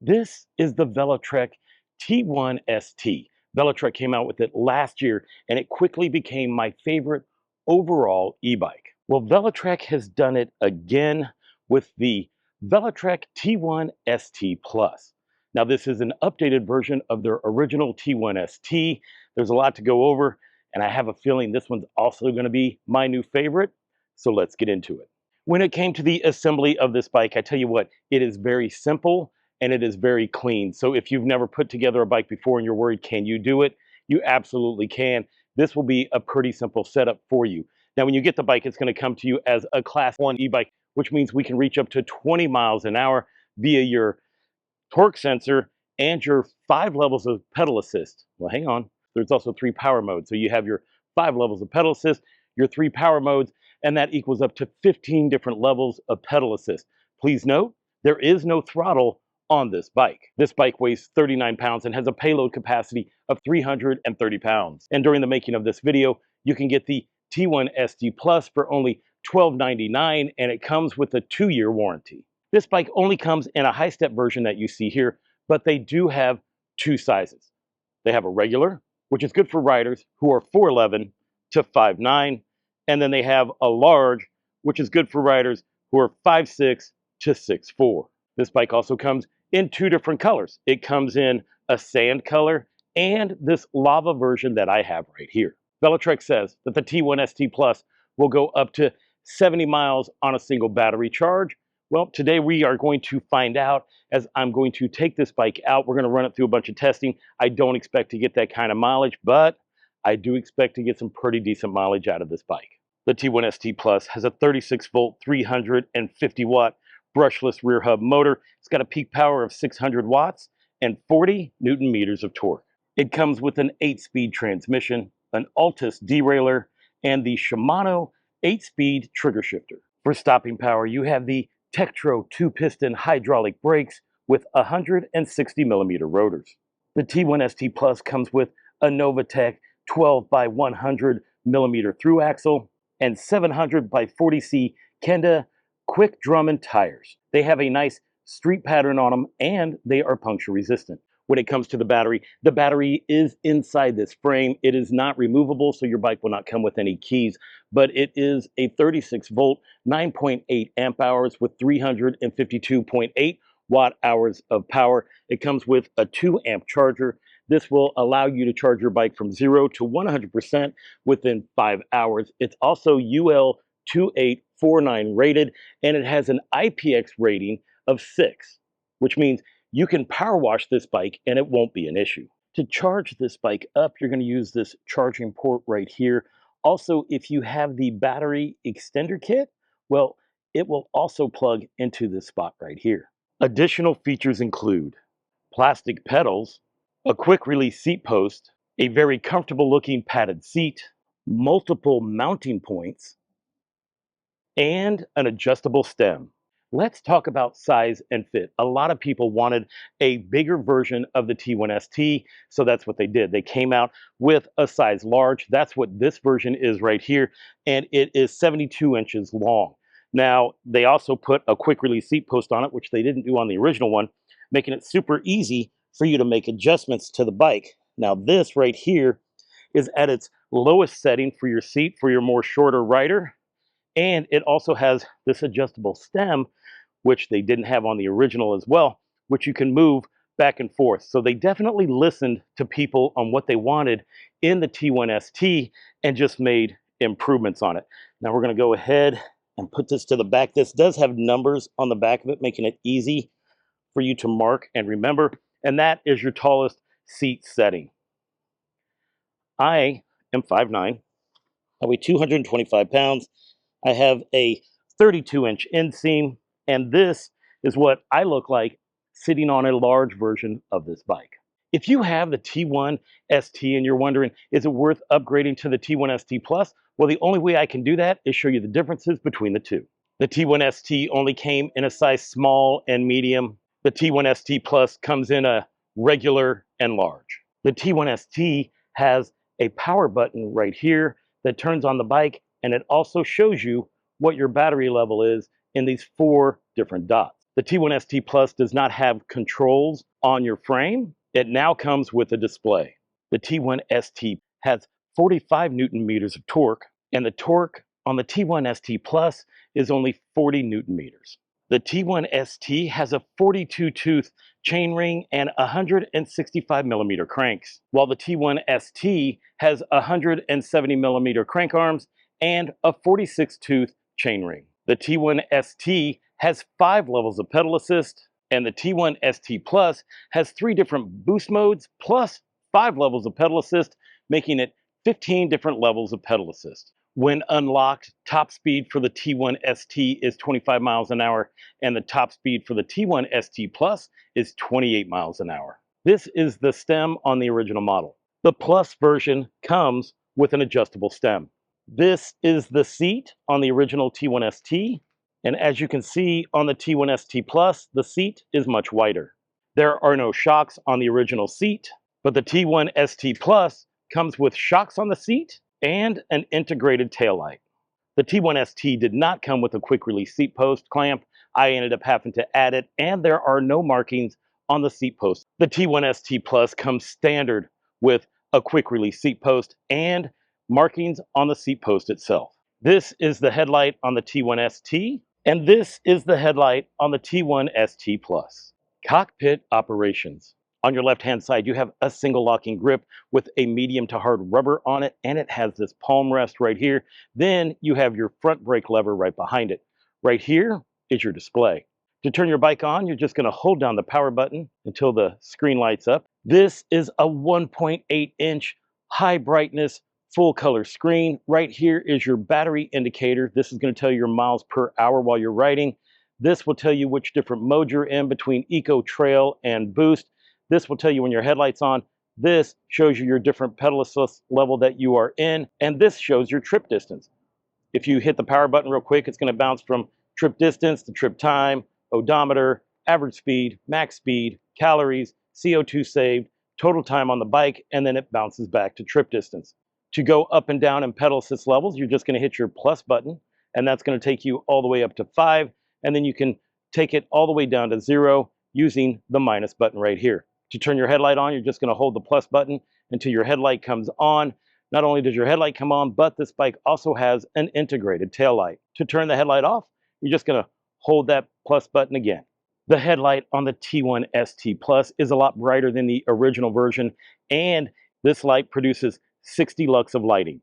This is the Velotric T1ST. Velotric came out with it last year and it quickly became my favorite overall e-bike. Well, Velotric has done it again with the Velotric T1ST Plus. Now, this is an updated version of their original T1ST. There's a lot to go over, and I have a feeling this one's also going to be my new favorite. So let's get into it. When it came to the assembly of this bike, I tell you what, it is very simple and it is very clean. So if you've never put together a bike before and you're worried, can you do it? You absolutely can. This will be a pretty simple setup for you. Now, when you get the bike, it's going to come to you as a Class 1 e-bike, which means we can reach up to 20 miles an hour via your torque sensor and your 5 levels of pedal assist. Well, hang on. There's also 3 power modes. So you have your 5 levels of pedal assist, your 3 power modes, and that equals up to 15 different levels of pedal assist. Please note, there is no throttle on this bike. This bike weighs 39 pounds and has a payload capacity of 330 pounds. And during the making of this video, you can get the T1ST Plus for only $12.99, and it comes with a 2-year warranty. This bike only comes in a high step version that you see here, but they do have 2 sizes. They have a regular, which is good for riders who are 4'11" to 5'9", and then they have a large, which is good for riders who are 5'6" to 6'4". This bike also comes in 2 different colors. It comes in a sand color and this lava version that I have right here. Velotric says that the T1ST Plus will go up to 70 miles on a single battery charge. Well, today we are going to find out, as I'm going to take this bike out. We're going to run it through a bunch of testing. I don't expect to get that kind of mileage, but I do expect to get some pretty decent mileage out of this bike. The T1ST Plus has a 36-volt, 350-watt brushless rear hub motor. It's got a peak power of 600 watts and 40 Newton meters of torque. It comes with an 8-speed transmission, an Altus derailleur, and the Shimano 8-speed trigger shifter. For stopping power, you have the Tektro 2-piston hydraulic brakes with 160 millimeter rotors. The T1ST Plus comes with a Novatec 12 by 100 millimeter through axle and 700 by 40C Kenda quick Drummond tires. They have a nice street pattern on them and they are puncture resistant. When it comes to the battery is inside this frame. It is not removable, so your bike will not come with any keys, but it is a 36 volt, 9.8 amp hours with 352.8 watt hours of power. It comes with a 2 amp charger. This will allow you to charge your bike from 0 to 100% within 5 hours. It's also UL 2849 rated, and it has an IPX rating of 6, which means you can power wash this bike and it won't be an issue. To charge this bike up, you're going to use this charging port right here. Also, if you have the battery extender kit, well, it will also plug into this spot right here. Additional features include plastic pedals, a quick release seat post, a very comfortable looking padded seat, multiple mounting points, and an adjustable stem. Let's talk about size and fit. A lot of people wanted a bigger version of the T1ST, so that's what they did. They came out with a size large. That's what this version is right here, and it is 72 inches long. Now, they also put a quick release seat post on it, which they didn't do on the original one, making it super easy for you to make adjustments to the bike. Now, this right here is at its lowest setting for your seat for your more shorter rider. And it also has this adjustable stem, which they didn't have on the original as well, which you can move back and forth. So they definitely listened to people on what they wanted in the T1ST and just made improvements on it. Now we're going to go ahead and put this to the back. This does have numbers on the back of it, making it easy for you to mark and remember. And that is your tallest seat setting. I am 5'9". I weigh 225 pounds. I have a 32-inch inseam, and this is what I look like sitting on a large version of this bike. If you have the T1ST and you're wondering, is it worth upgrading to the T1ST Plus? Well, the only way I can do that is show you the differences between the two. The T1ST only came in a size small and medium. The T1ST Plus comes in a regular and large. The T1ST has a power button right here that turns on the bike, and it also shows you what your battery level is in these 4 different dots. The T1ST Plus does not have controls on your frame. It now comes with a display. The T1ST has 45 Newton meters of torque, and the torque on the T1ST Plus is only 40 Newton meters. The T1ST has a 42-tooth chainring and 165 millimeter cranks, while the T1ST has 170 millimeter crank arms and a 46-tooth chainring. The T1ST has 5 levels of pedal assist, and the T1ST Plus has 3 different boost modes plus 5 levels of pedal assist, making it 15 different levels of pedal assist. When unlocked, top speed for the T1ST is 25 miles an hour, and the top speed for the T1ST Plus is 28 miles an hour. This is the stem on the original model. The Plus version comes with an adjustable stem. This is the seat on the original T1ST, and as you can see on the T1ST Plus, the seat is much wider. There are no shocks on the original seat, but the T1ST Plus comes with shocks on the seat and an integrated taillight. The T1ST did not come with a quick release seat post clamp. I ended up having to add it, and there are no markings on the seat post. The T1ST Plus comes standard with a quick release seat post and markings on the seat post itself. This is the headlight on the T1ST, and this is the headlight on the T1ST Plus. Cockpit Operations. On your left-hand side, you have a single locking grip with a medium to hard rubber on it, and it has this palm rest right here. Then you have your front brake lever right behind it. Right here is your display. To turn your bike on, you're just going to hold down the power button until the screen lights up. This is a 1.8-inch high brightness full color screen. Right here is your battery indicator. This is going to tell you your miles per hour while you're riding. This will tell you which different mode you're in between Eco, Trail, and Boost. This will tell you when your headlight's on. This shows you your different pedal assist level that you are in, and this shows your trip distance. If you hit the power button real quick, it's going to bounce from trip distance to trip time, odometer, average speed, max speed, calories, CO2 saved, total time on the bike, and then it bounces back to trip distance. To go up and down in pedal assist levels, you're just going to hit your plus button, and that's going to take you all the way up to 5, and then you can take it all the way down to 0 using the minus button right here. To turn your headlight on, you're just going to hold the plus button until your headlight comes on. Not only does your headlight come on, but this bike also has an integrated taillight. To turn the headlight off, you're just going to hold that plus button again. The headlight on the T1ST Plus is a lot brighter than the original version, and this light produces 60 lux of lighting.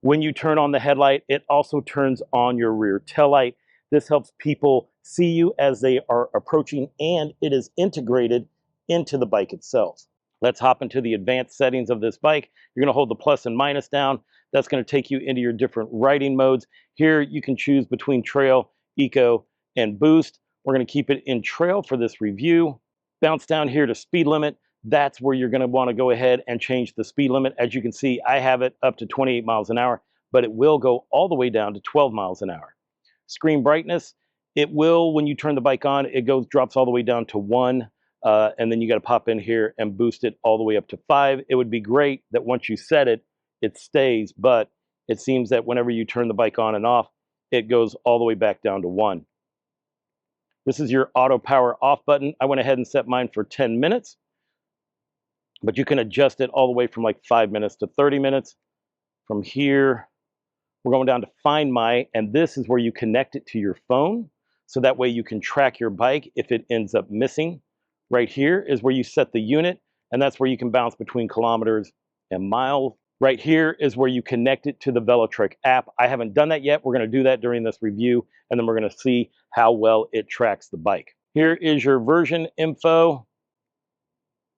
When you turn on the headlight, it also turns on your rear taillight. This helps people see you as they are approaching, and it is integrated into the bike itself. Let's hop into the advanced settings of this bike. You're going to hold the plus and minus down. That's going to take you into your different riding modes. Here you can choose between Trail, Eco, and Boost. We're going to keep it in Trail for this review. Bounce down here to speed limit. That's where you're going to want to go ahead and change the speed limit. As you can see, I have it up to 28 miles an hour, but it will go all the way down to 12 miles an hour. Screen brightness, it will, when you turn the bike on, it drops all the way down to 1. And then you got to pop in here and boost it all the way up to 5. It would be great that once you set it, it stays, but it seems that whenever you turn the bike on and off, it goes all the way back down to 1. This is your auto power off button. I went ahead and set mine for 10 minutes, but you can adjust it all the way from like 5 minutes to 30 minutes. From here, we're going down to Find My, and this is where you connect it to your phone, so that way you can track your bike if it ends up missing. Right here is where you set the unit, and that's where you can bounce between kilometers and miles. Right here is where you connect it to the Velotric app. I haven't done that yet. We're going to do that during this review, and then we're going to see how well it tracks the bike. Here is your version info,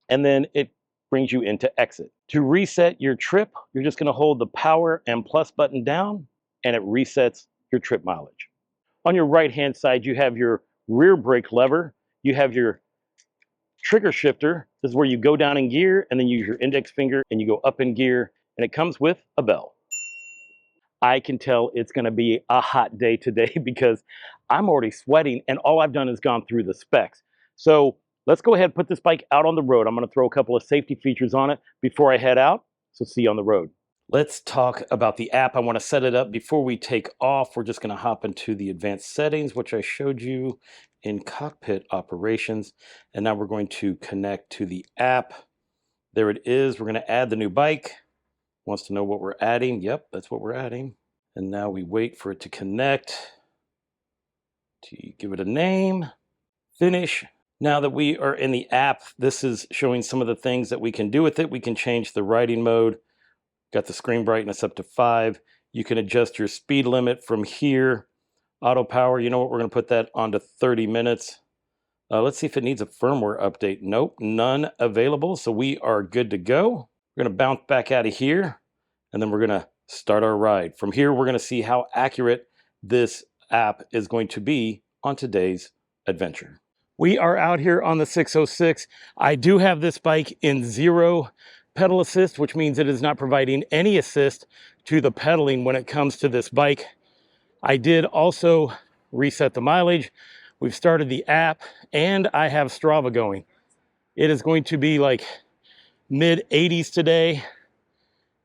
and then it brings you into exit. To reset your trip, you're just going to hold the power and plus button down, and it resets your trip mileage. On your right-hand side, you have your rear brake lever. You have your trigger shifter. This is where you go down in gear and then use your index finger and you go up in gear, and it comes with a bell. I can tell it's going to be a hot day today because I'm already sweating, and all I've done is gone through the specs. So let's go ahead and put this bike out on the road. I'm going to throw a couple of safety features on it before I head out. So see you on the road. Let's talk about the app. I want to set it up before we take off. We're just going to hop into the advanced settings, which I showed you in Cockpit Operations. And now we're going to connect to the app. There it is. We're going to add the new bike. Wants to know what we're adding. Yep, that's what we're adding. And now we wait for it to connect, to give it a name, finish. Now that we are in the app, this is showing some of the things that we can do with it. We can change the riding mode. Got the screen brightness up to 5. You can adjust your speed limit from here. Auto power, you know what, we're going to put that on to 30 minutes. Let's see if it needs a firmware update. Nope, none available, so we are good to go. We're going to bounce back out of here, and then we're going to start our ride. From here, we're going to see how accurate this app is going to be on today's adventure. We are out here on the 606. I do have this bike in 0 pedal assist, which means it is not providing any assist to the pedaling when it comes to this bike. I did also reset the mileage. We've started the app, and I have Strava going. It is going to be like mid 80s today,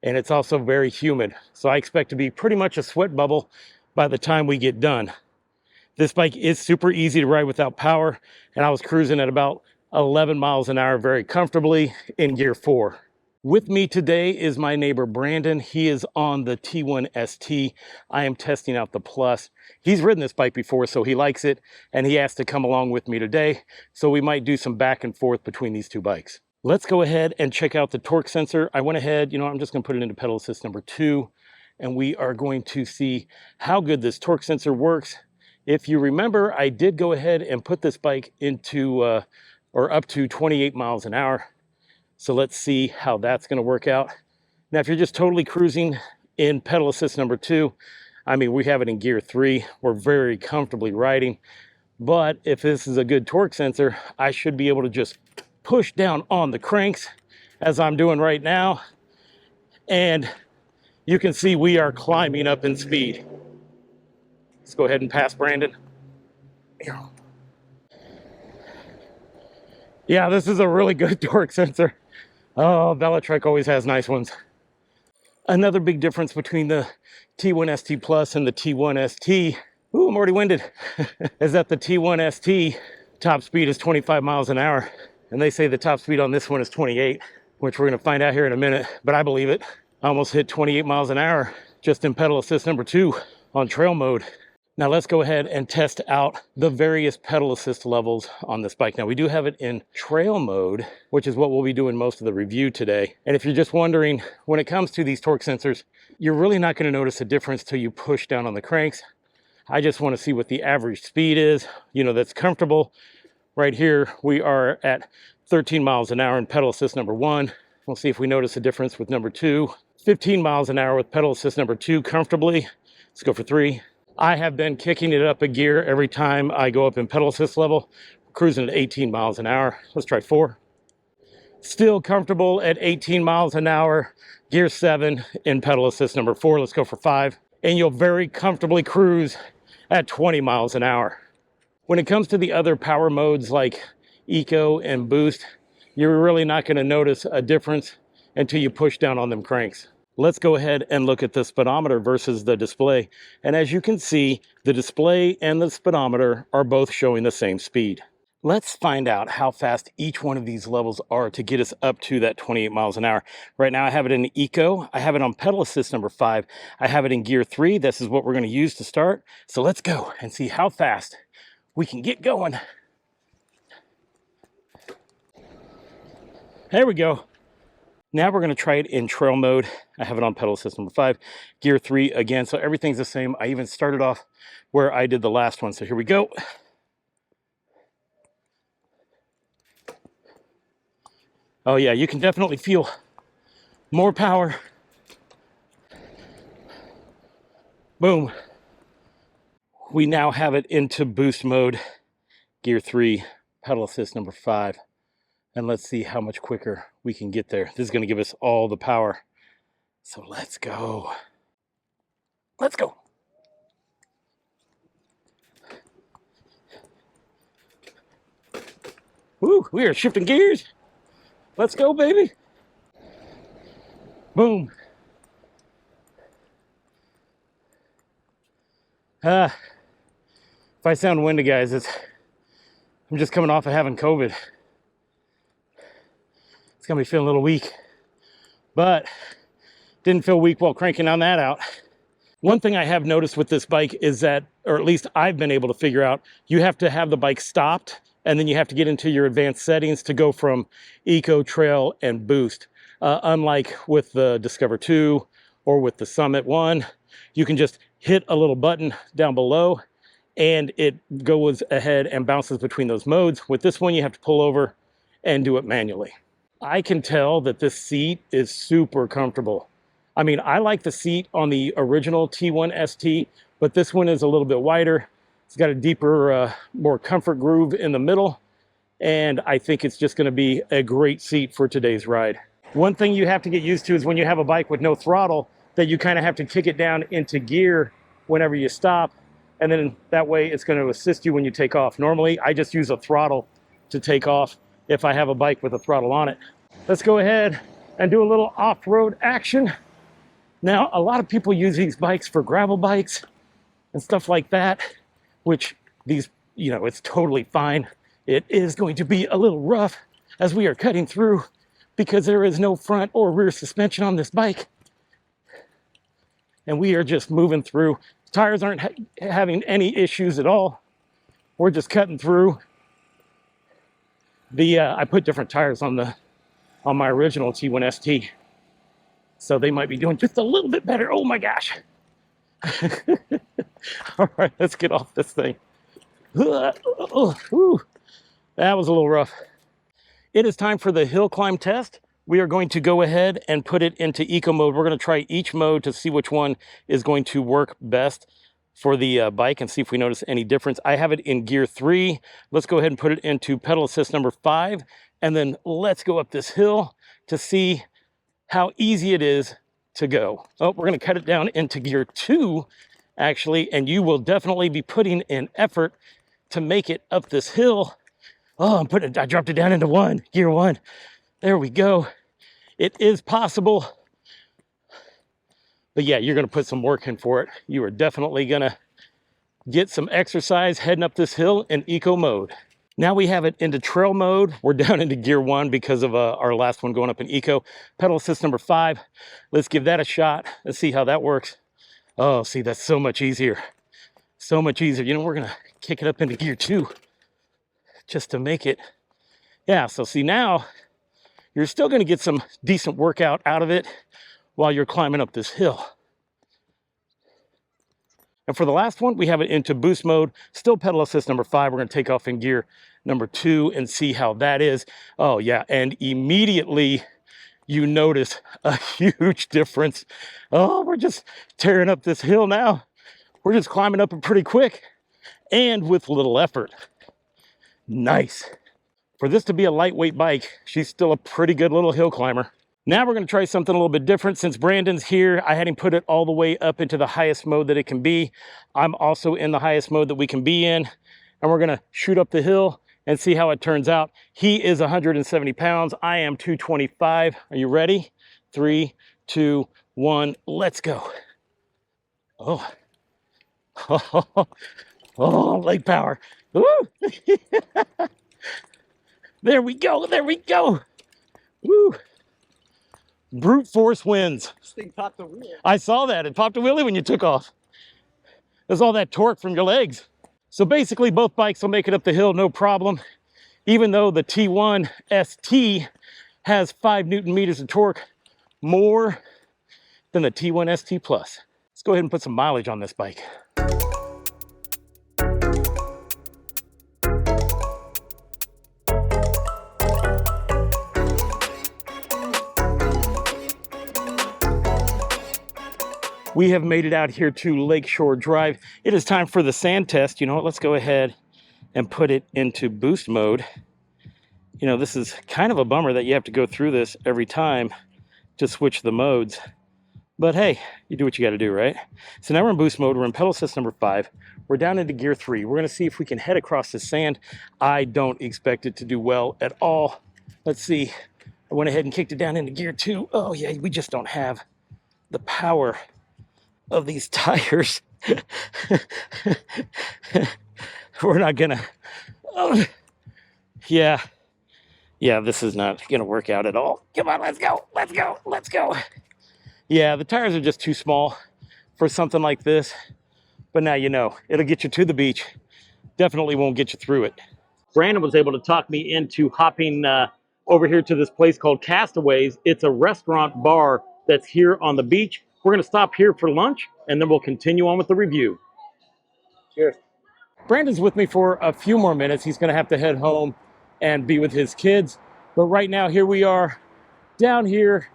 and it's also very humid. So I expect to be pretty much a sweat bubble by the time we get done. This bike is super easy to ride without power, and I was cruising at about 11 miles an hour very comfortably in gear 4. With me today is my neighbor Brandon. He is on the T1ST. I am testing out the Plus. He's ridden this bike before, so he likes it, and he asked to come along with me today, so we might do some back and forth between these two bikes. Let's go ahead and check out the torque sensor. I went ahead, I'm just going to put it into pedal assist number 2, and we are going to see how good this torque sensor works. If you remember, I did go ahead and put this bike into or up to 28 miles an hour. So let's see how that's going to work out. Now, if you're just totally cruising in pedal assist number 2, I mean, we have it in gear 3. We're very comfortably riding. But if this is a good torque sensor, I should be able to just push down on the cranks as I'm doing right now. And you can see we are climbing up in speed. Let's go ahead and pass Brandon. Yeah, this is a really good torque sensor. Oh, Velotric always has nice ones. Another big difference between the T1ST Plus and the T1ST, ooh, I'm already winded, is that the T1ST top speed is 25 miles an hour. And they say the top speed on this one is 28, which we're going to find out here in a minute, but I believe it. I almost hit 28 miles an hour just in pedal assist number 2 on trail mode. Now let's go ahead and test out the various pedal assist levels on this bike. Now we do have it in trail mode, which is what we'll be doing most of the review today. And if you're just wondering, when it comes to these torque sensors, you're really not going to notice a difference till you push down on the cranks. I just want to see what the average speed is, that's comfortable. Right here, we are at 13 miles an hour in pedal assist number 1. We'll see if we notice a difference with number 2. 15 miles an hour with pedal assist number 2 comfortably. Let's go for 3. I have been kicking it up a gear every time I go up in pedal assist level, cruising at 18 miles an hour. Let's try 4. Still comfortable at 18 miles an hour, gear 7 in pedal assist number 4. Let's go for 5. And you'll very comfortably cruise at 20 miles an hour. When it comes to the other power modes like Eco and Boost, you're really not going to notice a difference until you push down on them cranks. Let's go ahead and look at the speedometer versus the display. And as you can see, the display and the speedometer are both showing the same speed. Let's find out how fast each one of these levels are to get us up to that 28 miles an hour. Right now I have it in Eco. I have it on pedal assist number 5. I have it in gear 3. This is what we're going to use to start. So let's go and see how fast we can get going. There we go. Now we're going to try it in trail mode. I have it on pedal assist number 5, gear 3 again, so everything's the same. I even started off where I did the last one, so here we go. Oh yeah, you can definitely feel more power. Boom. We now have it into boost mode, gear 3, pedal assist number 5. And let's see how much quicker we can get there. This is going to give us all the power. So let's go. Let's go. Woo, we are shifting gears. Let's go, baby. Boom. If I sound windy, guys, I'm just coming off of having COVID. It's got me feeling a little weak, but didn't feel weak while cranking on that out. One thing I have noticed with this bike is that, or at least I've been able to figure out, you have to have the bike stopped, and then you have to get into your advanced settings to go from Eco, Trail, and Boost. Unlike with the Discover 2 or with the Summit 1, you can just hit a little button down below and it goes ahead and bounces between those modes. With this one, you have to pull over and do it manually. I can tell that this seat is super comfortable. I mean, I like the seat on the original T1ST, but this one is a little bit wider. It's got a deeper, more comfort groove in the middle, and I think it's just going to be a great seat for today's ride. One thing you have to get used to is when you have a bike with no throttle, that you kind of have to kick it down into gear whenever you stop, and then that way it's going to assist you when you take off. Normally, I just use a throttle to take off if I have a bike with a throttle on it. Let's go ahead and do a little off-road action. Now, a lot of people use these bikes for gravel bikes and stuff like that, which these, it's totally fine. It is going to be a little rough as we are cutting through because there is no front or rear suspension on this bike. And we are just moving through. Tires aren't having any issues at all. We're just cutting through. I put different tires on my original T1ST. So they might be doing just a little bit better. Oh my gosh. All right, let's get off this thing. That was a little rough. It is time for the hill climb test. We are going to go ahead and put it into eco mode. We're going to try each mode to see which one is going to work best for the bike and see if we notice any difference. I have it in gear 3. Let's go ahead and put it into pedal assist number 5. And then let's go up this hill to see how easy it is to go. Oh, we're going to cut it down into gear 2, actually, and you will definitely be putting in effort to make it up this hill. Oh, I dropped it down into gear 1. There we go. It is possible. But yeah, you're going to put some work in for it. You are definitely going to get some exercise heading up this hill in eco mode. Now we have it into trail mode. We're down into gear 1 because of our last one going up in eco. Pedal assist number 5. Let's give that a shot. Let's see how that works. Oh, see, that's so much easier. So much easier. We're going to kick it up into gear 2 just to make it. Yeah, so see now, you're still going to get some decent workout out of it while you're climbing up this hill. And for the last one, we have it into boost mode, still pedal assist number 5. We're going to take off in gear number 2 and see how that is. Oh yeah, and immediately you notice a huge difference. Oh, we're just tearing up this hill now. We're just climbing up it pretty quick and with little effort. Nice. For this to be a lightweight bike, she's still a pretty good little hill climber. Now we're going to try something a little bit different. Since Brandon's here, I had him put it all the way up into the highest mode that it can be. I'm also in the highest mode that we can be in. And we're going to shoot up the hill and see how it turns out. He is 170 pounds. I am 225. Are you ready? 3, 2, 1, let's go. Oh, oh, leg power. Woo. There we go. There we go. Woo. Brute force wins. This thing popped the wheel. I saw that. It popped a wheelie when you took off. There's all that torque from your legs. So basically, both bikes will make it up the hill, no problem. Even though the T1ST has 5 Newton meters of torque more than the T1ST Plus. Let's go ahead and put some mileage on this bike. We have made it out here to Lakeshore Drive. It is time for the sand test. You know what? Let's go ahead and put it into boost mode. This is kind of a bummer that you have to go through this every time to switch the modes. But hey, you do what you got to do, right? So now we're in boost mode. We're in pedal assist number 5. We're down into gear 3. We're going to see if we can head across the sand. I don't expect it to do well at all. Let's see. I went ahead and kicked it down into gear 2. Oh yeah, we just don't have the power of these tires We're not gonna, oh, yeah, this is not gonna work out at all. Come on, let's go, let's go, let's go. Yeah, the tires are just too small for something like this, but now you know, it'll get you to the beach. Definitely won't get you through it. Brandon was able to talk me into hopping over here to this place called Castaways. It's a restaurant bar that's here on the beach. We're gonna stop here for lunch and then we'll continue on with the review. Cheers. Brandon's with me for a few more minutes. He's gonna have to head home and be with his kids. But right now, here we are down here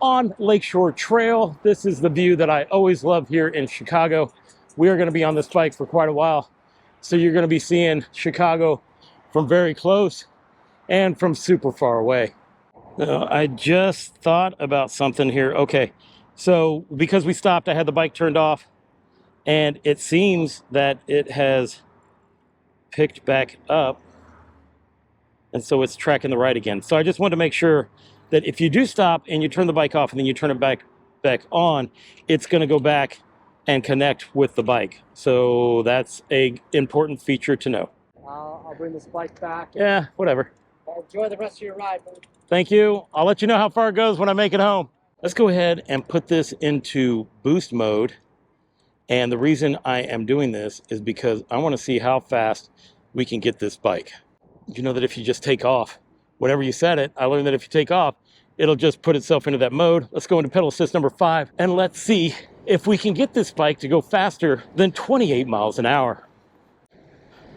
on Lakeshore Trail. This is the view that I always love here in Chicago. We are gonna be on this bike for quite a while. So you're gonna be seeing Chicago from very close and from super far away. I just thought about something here. Okay, so because we stopped, I had the bike turned off, and it seems that it has picked back up, and so it's tracking the right again. So I just wanted to make sure that if you do stop and you turn the bike off and then you turn it back on, it's going to go back and connect with the bike. So that's a important feature to know. I'll bring this bike back. Yeah, whatever. Enjoy the rest of your ride, man. Thank you. I'll let you know how far it goes when I make it home. Let's go ahead and put this into boost mode. And the reason I am doing this is because I want to see how fast we can get this bike. You know that if you just take off, whenever you set it, I learned that if you take off, it'll just put itself into that mode. Let's go into pedal assist number 5 and let's see if we can get this bike to go faster than 28 miles an hour.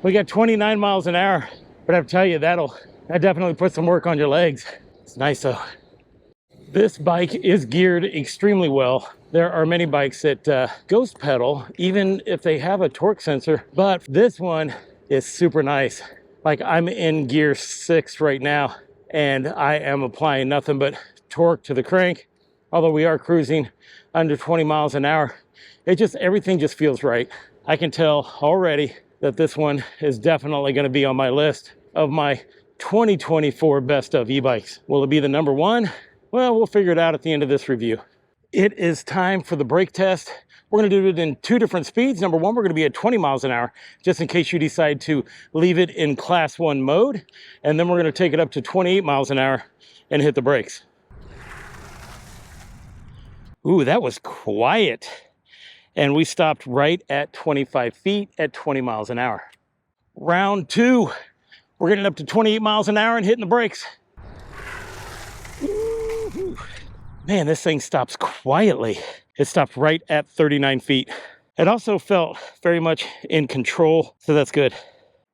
We got 29 miles an hour, but I have to tell you, that definitely puts some work on your legs. It's nice though. This bike is geared extremely well. There are many bikes that ghost pedal, even if they have a torque sensor, but this one is super nice. Like I'm in gear 6 right now, and I am applying nothing but torque to the crank. Although we are cruising under 20 miles an hour, everything just feels right. I can tell already that this one is definitely going to be on my list of my 2024 best of e-bikes. Will it be the number 1? Well, we'll figure it out at the end of this review. It is time for the brake test. We're going to do it in 2 different speeds. Number 1, we're going to be at 20 miles an hour, just in case you decide to leave it in class 1 mode. And then we're going to take it up to 28 miles an hour and hit the brakes. Ooh, that was quiet. And we stopped right at 25 feet at 20 miles an hour. Round 2, we're getting up to 28 miles an hour and hitting the brakes. Ooh. Man, this thing stops quietly. It stopped right at 39 feet. It also felt very much in control, so that's good.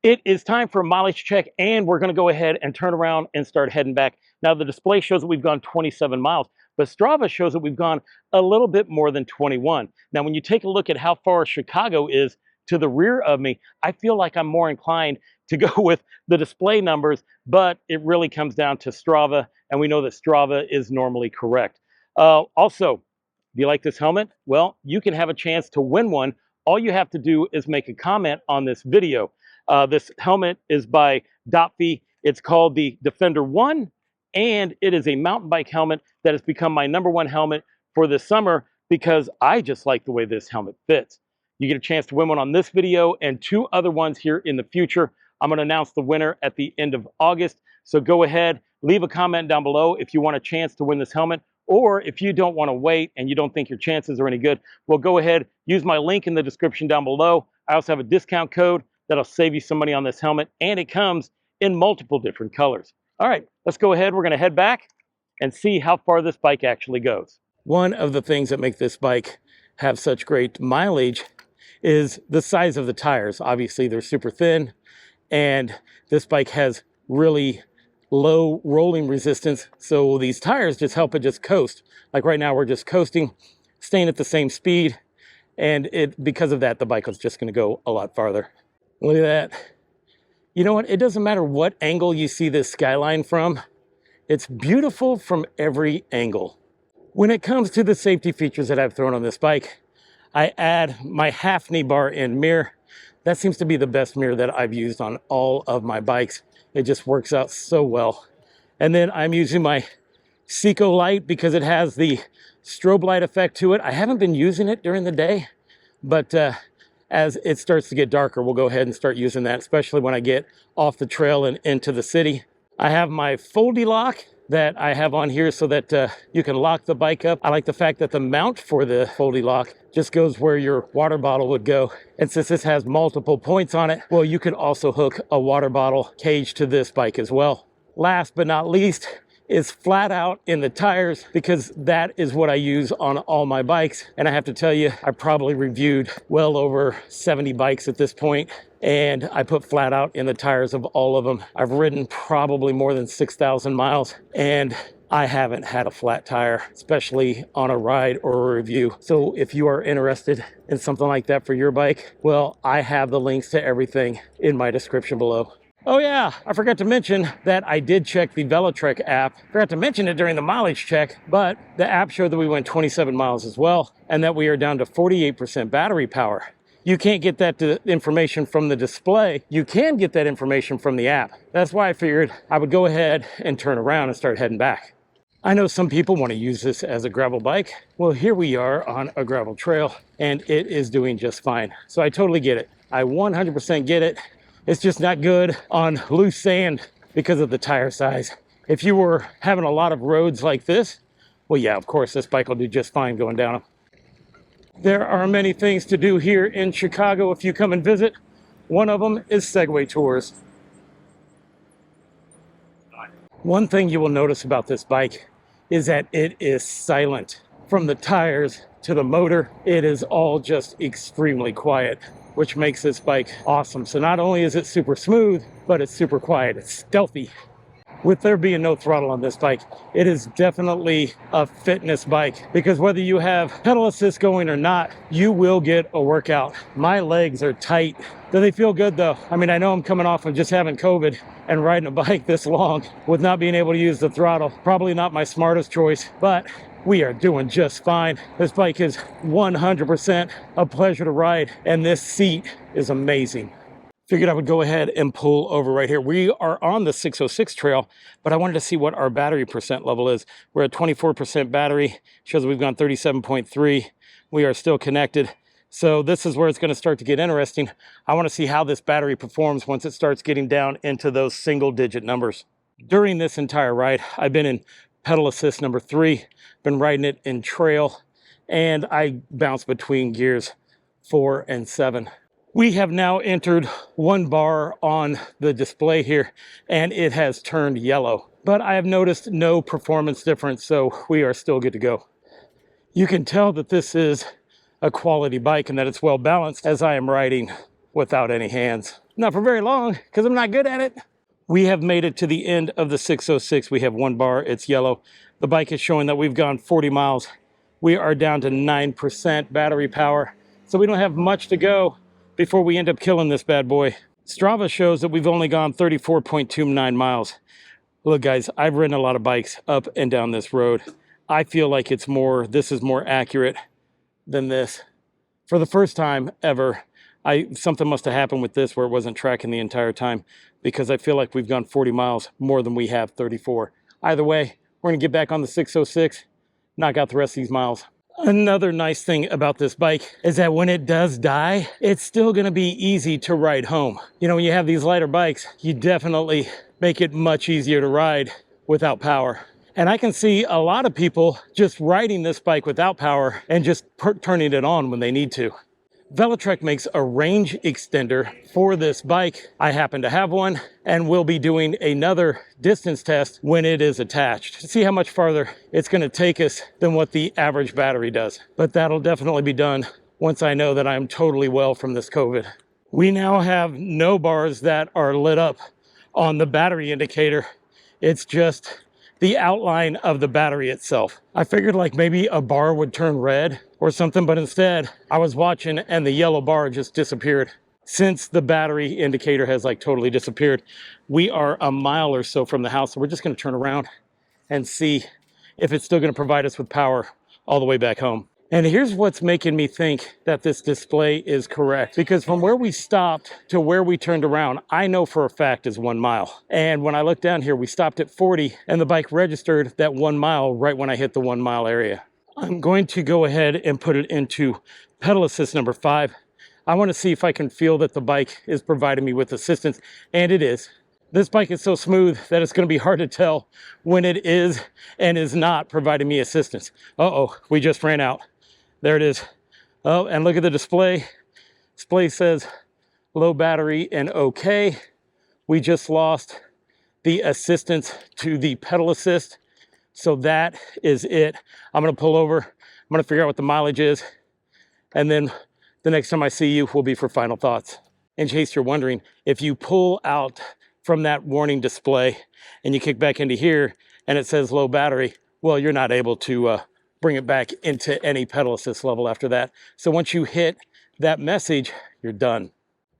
It is time for a mileage check, and we're gonna go ahead and turn around and start heading back. Now, the display shows that we've gone 27 miles, but Strava shows that we've gone a little bit more than 21. Now, when you take a look at how far Chicago is to the rear of me, I feel like I'm more inclined to go with the display numbers, but it really comes down to Strava, and we know that Strava is normally correct. Also, do you like this helmet? Well, you can have a chance to win one. All you have to do is make a comment on this video. This helmet is by Dotphy. It's called the Defender One, and it is a mountain bike helmet that has become my number 1 helmet for this summer because I just like the way this helmet fits. You get a chance to win one on this video and 2 other ones here in the future. I'm going to announce the winner at the end of August. So go ahead, leave a comment down below if you want a chance to win this helmet, or if you don't want to wait and you don't think your chances are any good, well, go ahead, use my link in the description down below. I also have a discount code that'll save you some money on this helmet, and it comes in multiple different colors. All right, let's go ahead. We're going to head back and see how far this bike actually goes. One of the things that make this bike have such great mileage is the size of the tires. Obviously, they're super thin, and this bike has really low rolling resistance, so these tires just help it just coast. Like right now, we're just coasting, staying at the same speed, and because of that, the bike is just going to go a lot farther. Look at that. You know what? It doesn't matter what angle you see this skyline from. It's beautiful from every angle. When it comes to the safety features that I've thrown on this bike, I add my half knee bar in mirror. That seems to be the best mirror that I've used on all of my bikes. It just works out so well. And then I'm using my Seco light because it has the strobe light effect to it. I haven't been using it during the day, but as it starts to get darker, we'll go ahead and start using that, especially when I get off the trail and into the city. I have my foldy lock that I have on here so that you can lock the bike up. I like the fact that the mount for the foldy lock just goes where your water bottle would go. And since this has multiple points on it, well, you could also hook a water bottle cage to this bike as well. Last but not least is flat out in the tires, because that is what I use on all my bikes. And I have to tell you, I probably reviewed well over 70 bikes at this point, and I put flat out in the tires of all of them. I've ridden probably more than 6,000 miles, and I haven't had a flat tire, especially on a ride or a review. So if you are interested in something like that for your bike, well, I have the links to everything in my description below. Oh yeah, I forgot to mention that I did check the Velotric app. Forgot to mention it during the mileage check, but the app showed that we went 27 miles as well, and that we are down to 48% battery power. You can't get that information from the display. You can get that information from the app. That's why I figured I would go ahead and turn around and start heading back. I know some people want to use this as a gravel bike. Well, here we are on a gravel trail, and it is doing just fine. So I totally get it. I 100% get it. It's just not good on loose sand because of the tire size. If you were having a lot of roads like this, well, yeah, of course, this bike will do just fine going down them. There are many things to do here in Chicago if you come and visit. One of them is Segway tours. One thing you will notice about this bike is that it is silent. From the tires to the motor, it is all just extremely quiet, which makes this bike awesome. So not only is it super smooth, but it's super quiet. It's stealthy. With there being no throttle on this bike, it is definitely a fitness bike, because whether you have pedal assist going or not, you will get a workout. My legs are tight. Do they feel good though? I mean, I know I'm coming off of just having COVID and riding a bike this long with not being able to use the throttle. Probably not my smartest choice, but we are doing just fine. This bike is 100% a pleasure to ride, and this seat is amazing. Figured I would go ahead and pull over right here. We are on the 606 trail, but I wanted to see what our battery percent level is. We're at 24% battery, shows we've gone 37.3. We are still connected. So this is where it's going to start to get interesting. I want to see how this battery performs once it starts getting down into those single digit numbers. During this entire ride, I've been in pedal assist number 3, been riding it in trail, and I bounce between gears 4 and 7. We have now entered 1 bar on the display here, and it has turned yellow, but I have noticed no performance difference, so we are still good to go. You can tell that this is a quality bike and that it's well balanced, as I am riding without any hands. Not for very long, because I'm not good at it. We have made it to the end of the 606. We have 1 bar, it's yellow. The bike is showing that we've gone 40 miles. We are down to 9% battery power, so we don't have much to go before we end up killing this bad boy. Strava shows that we've only gone 34.29 miles. Look guys, I've ridden a lot of bikes up and down this road. I feel like this is more accurate than this. For the first time ever, something must have happened with this where it wasn't tracking the entire time, because I feel like we've gone 40 miles more than we have 34. Either way, we're gonna get back on the 606, knock out the rest of these miles. Another nice thing about this bike is that when it does die, it's still going to be easy to ride home. You know, when you have these lighter bikes, you definitely make it much easier to ride without power. And I can see a lot of people just riding this bike without power and just turning it on when they need to. Velotric makes a range extender for this bike. I happen to have one, and we'll be doing another distance test when it is attached to see how much farther it's going to take us than what the average battery does. But that'll definitely be done once I know that I'm totally well from this COVID. We now have no bars that are lit up on the battery indicator. It's just the outline of the battery itself. I figured like maybe a bar would turn red or something, but instead I was watching and the yellow bar just disappeared. Since the battery indicator has like totally disappeared, we are a mile or so from the house, so we're just going to turn around and see if it's still going to provide us with power all the way back home. And here's what's making me think that this display is correct, because from where we stopped to where we turned around, I know for a fact is 1 mile. And when I look down here, we stopped at 40 and the bike registered that 1 mile right when I hit the 1 mile area. I'm going to go ahead and put it into Pedal assist number 5. I want to see if I can feel that the bike is providing me with assistance, and it is. This bike is so smooth that it's going to be hard to tell when it is and is not providing me assistance. Uh-oh, we just ran out. There it is. Oh, and look at the display. Display says low battery and okay. We just lost the assistance to the pedal assist. So that is it. I'm going to pull over. I'm going to figure out what the mileage is. And then the next time I see you will be for final thoughts. In case you're wondering, if you pull out from that warning display and you kick back into here and it says low battery, well, you're not able to bring it back into any pedal assist level after that. So once you hit that message, you're done.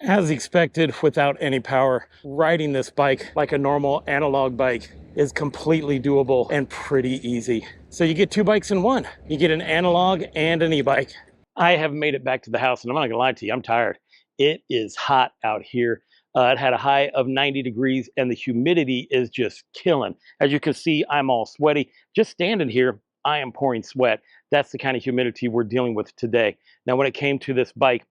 As expected, without any power, riding this bike like a normal analog bike is completely doable and pretty easy. So you get 2 bikes in one. You get an analog and an e-bike. I have made it back to the house, and I'm not gonna lie to you, I'm tired. It is hot out here. It had a high of 90 degrees and the humidity is just killing. As you can see, I'm all sweaty. Just standing here, I am pouring sweat. That's the kind of humidity we're dealing with today. Now, when it came to this bike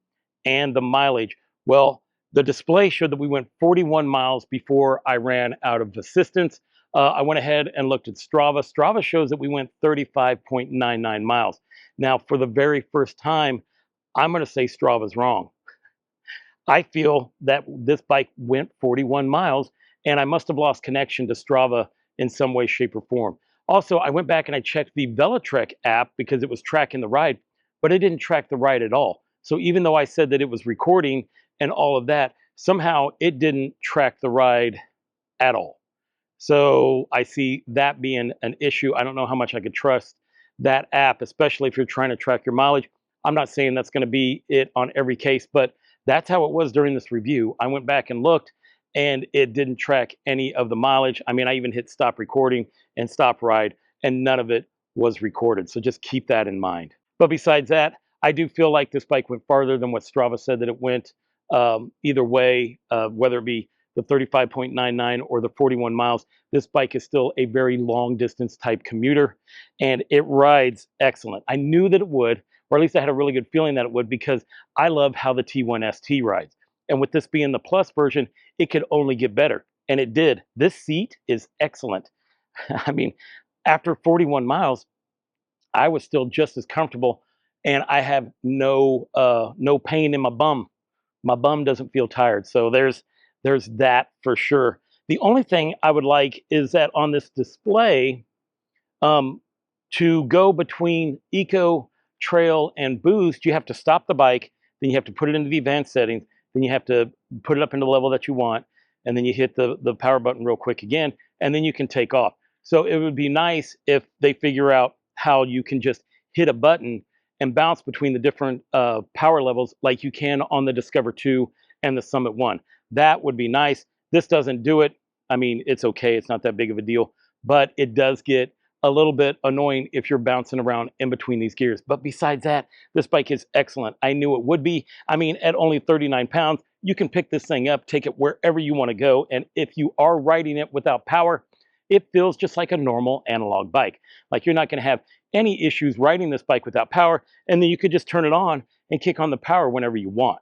and the mileage, well, the display showed that we went 41 miles before I ran out of assistance. I went ahead and looked at Strava. Strava shows that we went 35.99 miles. Now, for the very first time, I'm going to say Strava's wrong. I feel that this bike went 41 miles, and I must have lost connection to Strava in some way, shape, or form. Also, I went back and I checked the Velotric app because it was tracking the ride, but it didn't track the ride at all. So even though I said that it was recording and all of that, somehow it didn't track the ride at all. So I see that being an issue. I don't know how much I could trust that app, especially if you're trying to track your mileage. I'm not saying that's going to be it on every case, but that's how it was during this review. I went back and looked and it didn't track any of the mileage. I mean, I even hit stop recording and stop ride and none of it was recorded. So just keep that in mind. But besides that, I do feel like this bike went farther than what Strava said that it went. Either way, whether it be the 35.99 or the 41 miles, this bike is still a very long distance type commuter and it rides excellent. I knew that it would, or at least I had a really good feeling that it would, because I love how the T1ST rides. And with this being the Plus version, it could only get better. And it did. This seat is excellent. I mean, after 41 miles, I was still just as comfortable and I have no pain in my bum. My bum doesn't feel tired. So there's that for sure. The only thing I would like is that on this display, to go between Eco, Trail, and Boost, you have to stop the bike, then you have to put it into the advanced settings, then you have to put it up into the level that you want, and then you hit the power button real quick again, and then you can take off. So it would be nice if they figure out how you can just hit a button and bounce between the different power levels like you can on the Discover 2 and the Summit 1. That would be nice. This doesn't do it. I mean, it's okay. It's not that big of a deal, but it does get a little bit annoying if you're bouncing around in between these gears. But besides that, this bike is excellent. I knew it would be. I mean, at only 39 pounds, you can pick this thing up, take it wherever you want to go. And if you are riding it without power, it feels just like a normal analog bike. Like you're not going to have any issues riding this bike without power. And then you could just turn it on and kick on the power whenever you want.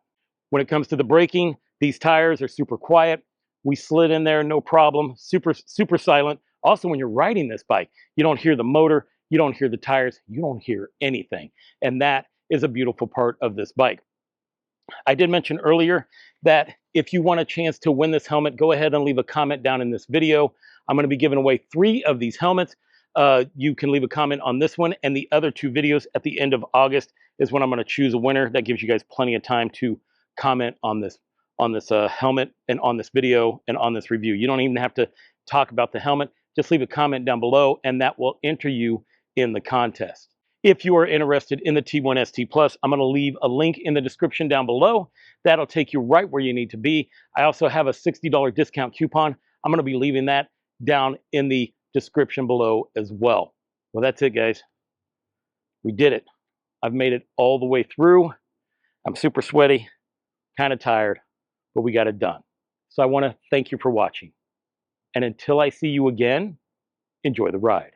When it comes to the braking, these tires are super quiet. We slid in there, no problem. Super silent. Also, when you're riding this bike, you don't hear the motor, you don't hear the tires, you don't hear anything. And that is a beautiful part of this bike. I did mention earlier that if you want a chance to win this helmet, go ahead and leave a comment down in this video. I'm going to be giving away 3 of these helmets. You can leave a comment on this one, and the other 2 videos at the end of August is when I'm going to choose a winner. That gives you guys plenty of time to comment on this helmet and on this video and on this review. You don't even have to talk about the helmet. Just leave a comment down below and that will enter you in the contest. If you are interested in the T1ST Plus, I'm going to leave a link in the description down below. That'll take you right where you need to be. I also have a $60 discount coupon. I'm going to be leaving that down in the description below as well. Well, that's it, guys. We did it. I've made it all the way through. I'm super sweaty, kind of tired, but we got it done. So I want to thank you for watching. And until I see you again, enjoy the ride.